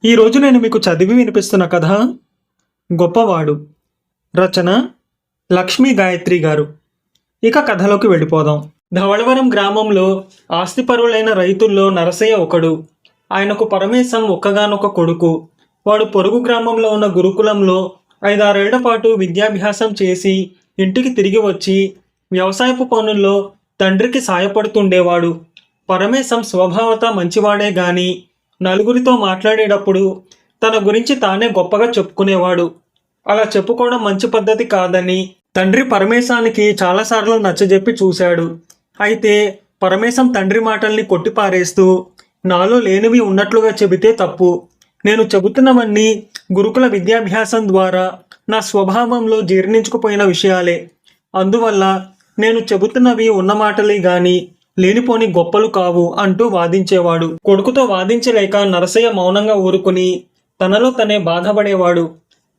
ఈరోజు నేను మీకు చదివి వినిపిస్తున్న కథ గొప్పవాడు. రచన లక్ష్మీ గాయత్రి గారు. ఇక కథలోకి వెళ్ళిపోదాం. ధవళవరం గ్రామంలో ఆస్తిపరులైన రైతుల్లో నరసయ్య ఒకడు. ఆయనకు పరమేశం ఒక్కగానొక కొడుకు. వాడు పొరుగు గ్రామంలో ఉన్న గురుకులంలో 5-6 ఏళ్ల పాటు విద్యాభ్యాసం చేసి ఇంటికి తిరిగి వచ్చి వ్యవసాయపు పనుల్లో తండ్రికి సాయపడుతుండేవాడు. పరమేశం స్వభావత మంచివాడే గాని నలుగురితో మాట్లాడేటప్పుడు తన గురించి తానే గొప్పగా చెప్పుకునేవాడు. అలా చెప్పుకోవడం మంచి పద్ధతి కాదని తండ్రి పరమేశానికి చాలాసార్లు నచ్చజెప్పి చూశాడు. అయితే పరమేశం తండ్రి మాటల్ని కొట్టిపారేస్తూ నాలో లేనివి ఉన్నట్లుగా చెబితే తప్పు, నేను చెబుతున్నవన్నీ గురుకుల విద్యాభ్యాసం ద్వారా నా స్వభావంలో జీర్ణించుకుపోయిన విషయాలే. అందువల్ల నేను చెబుతున్నవి ఉన్న మాటలే గాని లేనిపోని గొప్పలు కావు అంటూ వాదించేవాడు. కొడుకుతో వాదించలేక నరసయ్య మౌనంగా ఊరుకుని తనలో తనే బాధపడేవాడు.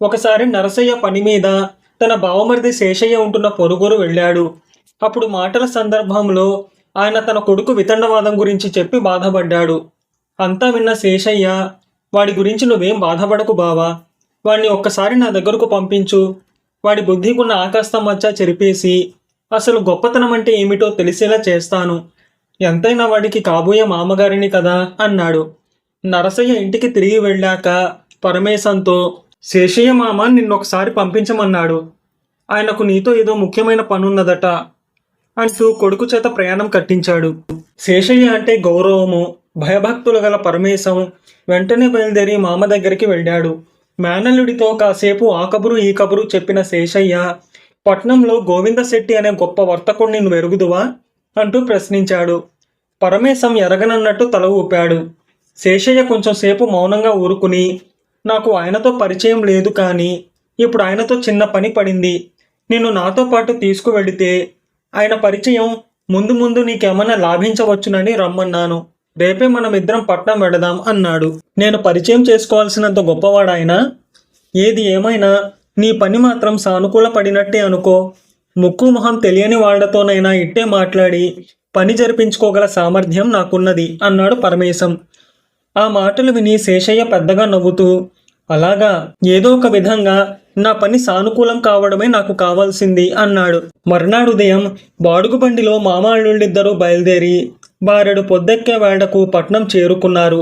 ఒకసారి నరసయ్య పని మీద తన బావమరిది శేషయ్య ఉంటున్న పొరుగురు వెళ్ళాడు. అప్పుడు మాటల సందర్భంలో ఆయన తన కొడుకు వితండవాదం గురించి చెప్పి బాధపడ్డాడు. అంతా విన్న శేషయ్య, వాడి గురించి నువ్వేం బాధపడకు బావా, వాడిని ఒక్కసారి నా దగ్గరకు పంపించు, వాడి బుద్ధికున్న ఆకాశం మచ్చ చెరిపేసి అసలు గొప్పతనం అంటే ఏమిటో తెలిసేలా చేస్తాను, ఎంతైనా వాడికి కాబోయే మామగారిని కదా అన్నాడు. నరసయ్య ఇంటికి తిరిగి వెళ్ళాక పరమేశంతో, శేషయ్య మామ నిన్నొకసారి పంపించమన్నాడు, ఆయనకు నీతో ఏదో ముఖ్యమైన పనున్నదట అంటూ కొడుకు చేత ప్రయాణం కట్టించాడు. శేషయ్య అంటే గౌరవము, భయభక్తులు గల పరమేశం వెంటనే బయలుదేరి మామ దగ్గరికి వెళ్ళాడు. మేనల్లుడితో కాసేపు ఆ కబురు ఈ కబురు చెప్పిన శేషయ్య, పట్నంలో గోవిందశెట్టి అనే గొప్ప వర్తకుణ్ణి నువ్వు ఎరుగుదువా అంటూ ప్రశ్నించాడు. పరమేశం ఎరగనన్నట్టు తల ఊపాడు. శేషయ్య కొంచెం సేపు మౌనంగా ఊరుకుని, నాకు ఆయనతో పరిచయం లేదు, కానీ ఇప్పుడు ఆయనతో చిన్న పని పడింది, నేను నాతో పాటు తీసుకువెళితే ఆయన పరిచయం ముందు ముందు నీకేమన్నా లాభించవచ్చునని రమ్మన్నాను, రేపే మనమిద్దరం పట్నం వెడదాం అన్నాడు. నేను పరిచయం చేసుకోవాల్సినంత గొప్పవాడాయన? ఏది ఏమైనా నీ పని మాత్రం సానుకూల పడినట్టే అనుకో, ముక్కు మొహం తెలియని వాళ్లతోనైనా ఇట్టే మాట్లాడి పని జరిపించుకోగల సామర్థ్యం నాకున్నది అన్నాడు పరమేశం. ఆ మాటలు విని శేషయ్య పెద్దగా నవ్వుతూ, అలాగా, ఏదో ఒక విధంగా నా పని సానుకూలం కావడమే నాకు కావాల్సింది అన్నాడు. మర్నాడు ఉదయం బాడుగు బండిలో మామాళ్ళిద్దరూ బయలుదేరి బారెడు పొద్దెక్కే వేళకు పట్నం చేరుకున్నారు.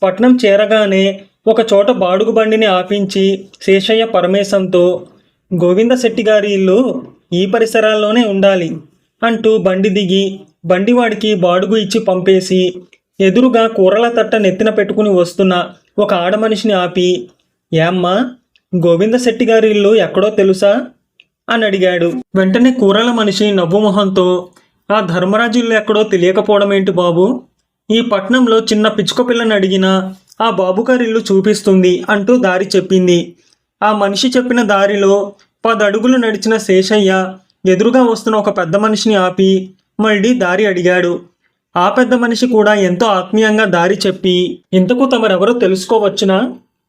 పట్నం చేరగానే ఒక చోట బాడుగు బండిని ఆపించి శేషయ్య పరమేశంతో, గోవిందశెట్టి గారి ఇల్లు ఈ పరిసరాల్లోనే ఉండాలి అంటూ బండి దిగి బండివాడికి బాడుగు ఇచ్చి పంపేసి ఎదురుగా కూరల తట్ట నెత్తిన పెట్టుకుని వస్తున్న ఒక ఆడమనిషిని ఆపి, ఏమ్మా, గోవిందశెట్టి గారి ఇల్లు ఎక్కడో తెలుసా అని అడిగాడు. వెంటనే కూరల మనిషి నవ్వు మొహంతో, ఆ ధర్మరాజు ఇల్లు ఎక్కడో తెలియకపోవడం ఏంటి బాబు, ఈ పట్నంలో చిన్న పిచ్చుక పిల్లని అడిగినా ఆ బాబుగారి ఇల్లు చూపిస్తుంది అంటూ దారి చెప్పింది. ఆ మనిషి చెప్పిన దారిలో 10 అడుగులు నడిచిన శేషయ్య ఎదురుగా వస్తున్న ఒక పెద్ద మనిషిని ఆపి మళ్ళీ దారి అడిగాడు. ఆ పెద్ద మనిషి కూడా ఎంతో ఆత్మీయంగా దారి చెప్పి, ఇంతకు తమరెవరో తెలుసుకోవచ్చునా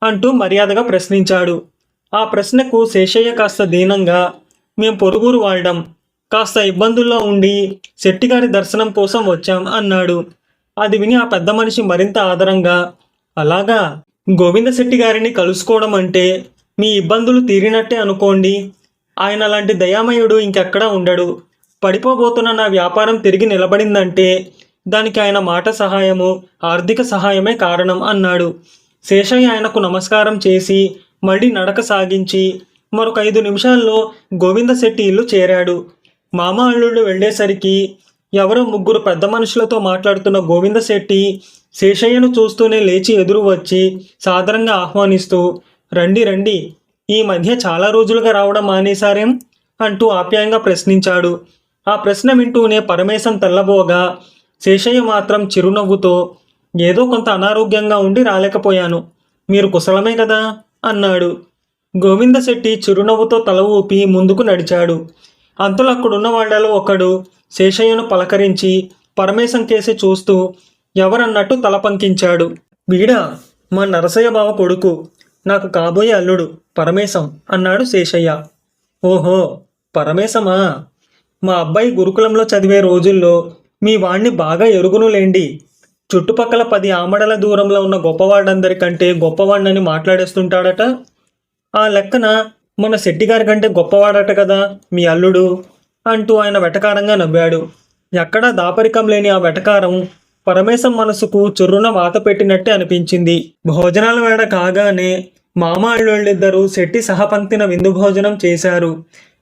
అంటూ మర్యాదగా ప్రశ్నించాడు. ఆ ప్రశ్నకు శేషయ్య కాస్త దీనంగా, మేం పొరుగురు వాళ్ళం, కాస్త ఇబ్బందుల్లో ఉండి శెట్టిగారి దర్శనం కోసం వచ్చాం అన్నాడు. అది విని ఆ పెద్ద మనిషి మరింత ఆదరంగా, అలాగా, గోవిందశెట్టి గారిని కలుసుకోవడం అంటే మీ ఇబ్బందులు తీరినట్టే అనుకోండి, ఆయన లాంటి దయామయుడు ఇంకెక్కడా ఉండడు, పడిపోబోతున్న నా వ్యాపారం తిరిగి నిలబడిందంటే దానికి ఆయన మాట సహాయము, ఆర్థిక సహాయమే కారణం అన్నాడు. శేషయ్య ఆయనకు నమస్కారం చేసి మళ్ళీ నడక సాగించి మరొక 5 నిమిషాల్లో గోవిందశెట్టి ఇల్లు చేరాడు. మామ అల్లుళ్ళు వెళ్ళేసరికి ఎవరో 3 పెద్ద మనుషులతో మాట్లాడుతున్న గోవిందశెట్టి శేషయ్యను చూస్తూనే లేచి ఎదురు వచ్చి సాదరంగా ఆహ్వానిస్తూ, రండి రండి, ఈ మధ్య చాలా రోజులుగా రావడం మానేశారేం అంటూ ఆప్యాయంగా ప్రశ్నించాడు. ఆ ప్రశ్న వింటూనే పరమేశం తెల్లబోగా శేషయ్య మాత్రం చిరునవ్వుతో, ఏదో కొంత అనారోగ్యంగా ఉండి రాలేకపోయాను, మీరు కుశలమే కదా అన్నాడు. గోవిందశెట్టి చిరునవ్వుతో తల ఊపి ముందుకు నడిచాడు. అంతలో అక్కడున్న వాళ్లలో ఒకడు శేషయ్యను పలకరించి పరమేశం కేసి చూస్తూ ఎవరన్నట్టు తల పంకించాడు. వీడా, మా నరసయ్య బావ కొడుకు, నాకు కాబోయే అల్లుడు పరమేశం అన్నాడు శేషయ్య. ఓహో, పరమేశమా, మా అబ్బాయి గురుకులంలో చదివే రోజుల్లో మీ వాణ్ణి బాగా ఎరుగునులేండి, చుట్టుపక్కల 10 ఆమడల దూరంలో ఉన్న గొప్పవాడందరికంటే గొప్పవాడినని మాట్లాడేస్తుంటాడట. ఆ లెక్కన మన శెట్టిగారి కంటే గొప్పవాడట కదా మీ అల్లుడు అంటూ ఆయన వెటకారంగా నవ్వాడు. ఎక్కడా దాపరికం లేని ఆ వెటకారం పరమేశం మనసుకు చుర్రున వాత పెట్టినట్టే అనిపించింది. భోజనాల వేళ కాగానే మామ అల్లుళ్ళిద్దరూ శెట్టి సహపంక్తిన విందు భోజనం చేశారు.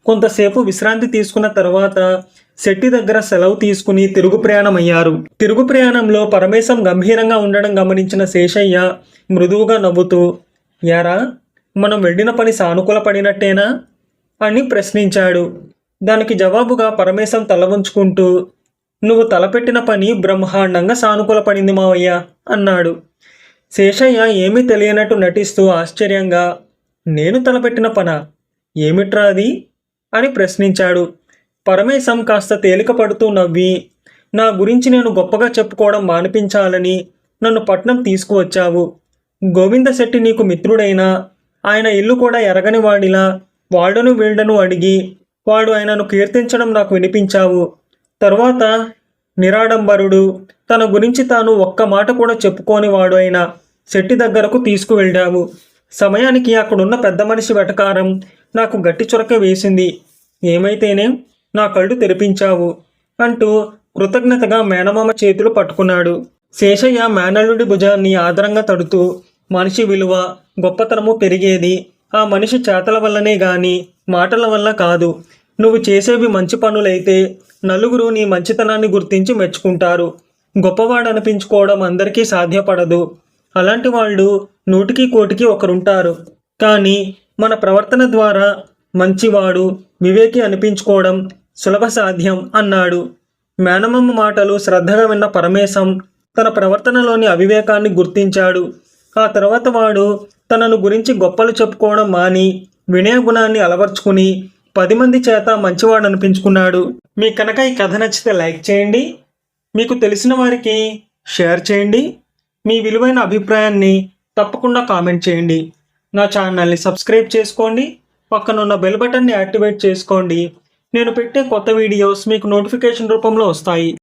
కొంతసేపు విశ్రాంతి తీసుకున్న తర్వాత శెట్టి దగ్గర సెలవు తీసుకుని తిరుగు ప్రయాణం అయ్యారు. తిరుగు ప్రయాణంలో పరమేశం గంభీరంగా ఉండడం గమనించిన శేషయ్య మృదువుగా నవ్వుతూ, యారా మనం వెళ్ళిన పని సానుకూల పడినట్టేనా అని ప్రశ్నించాడు. దానికి జవాబుగా పరమేశం తల వంచుకుంటూ, నువ్వు తలపెట్టిన పని బ్రహ్మాండంగా సానుకూల పడింది మావయ్య అన్నాడు. శేషయ్య ఏమీ తెలియనట్టు నటిస్తూ ఆశ్చర్యంగా, నేను తలపెట్టిన పనా? ఏమిట్రా అది అని ప్రశ్నించాడు. పరమేశం కాస్త తేలిక పడుతూ నవ్వి, నా గురించి నేను గొప్పగా చెప్పుకోవడం మానిపించాలని నన్ను పట్నం తీసుకువచ్చావు. గోవింద శెట్టి నీకు మిత్రుడైనా ఆయన ఇల్లు కూడా ఎరగని వాడిలా వాళ్ళను వీళ్ళను అడిగి వాడు ఆయనను కీర్తించడం నాకు వినిపించావు. తరువాత నిరాడంబరుడు, తన గురించి తాను ఒక్క మాట కూడా చెప్పుకోని వాడు అయిన శెట్టి దగ్గరకు తీసుకువెళ్ళావు. సమయానికి అక్కడున్న పెద్ద మనిషి వెటకారం నాకు గట్టి చొరక వేసింది. ఏమైతేనే నా కళ్ళు తెరిపించావు అంటూ కృతజ్ఞతగా మేనమామ చేతులు పట్టుకున్నాడు. శేషయ్య మేనల్లుడి భుజాన్ని ఆదరంగా తడుతూ, మనిషి విలువ గొప్పతనము పెరిగేది ఆ మనిషి చేతల వల్లనే గాని మాటల వల్ల కాదు. నువ్వు చేసేవి మంచి పనులైతే నలుగురు నీ మంచితనాన్ని గుర్తించి మెచ్చుకుంటారు. గొప్పవాడు అనిపించుకోవడం అందరికీ సాధ్యపడదు. అలాంటి వాళ్ళు 100కి 1 ఒకరుంటారు. కానీ మన ప్రవర్తన ద్వారా మంచివాడు వివేకి అనిపించుకోవడం సులభ సాధ్యం అన్నాడు. మేనమామ మాటలు శ్రద్ధగా విన్న పరమేశం తన ప్రవర్తనలోని అవివేకాన్ని గుర్తించాడు. ఆ తర్వాత వాడు తనను గురించి గొప్పలు చెప్పుకోవడం మాని వినయ గుణాన్ని అలవర్చుకుని 10 మంది చేత మంచివాడు అనిపించుకున్నాడు. మీకు కనుక ఈ కథ నచ్చితే లైక్ చేయండి, మీకు తెలిసిన వారికి షేర్ చేయండి, మీ విలువైన అభిప్రాయాన్ని తప్పకుండా కామెంట్ చేయండి. నా ఛానల్ని సబ్స్క్రైబ్ చేసుకోండి, పక్కనున్న బెల్ బటన్ని యాక్టివేట్ చేసుకోండి. నేను పెట్టే కొత్త వీడియోస్ మీకు నోటిఫికేషన్ రూపంలో వస్తాయి.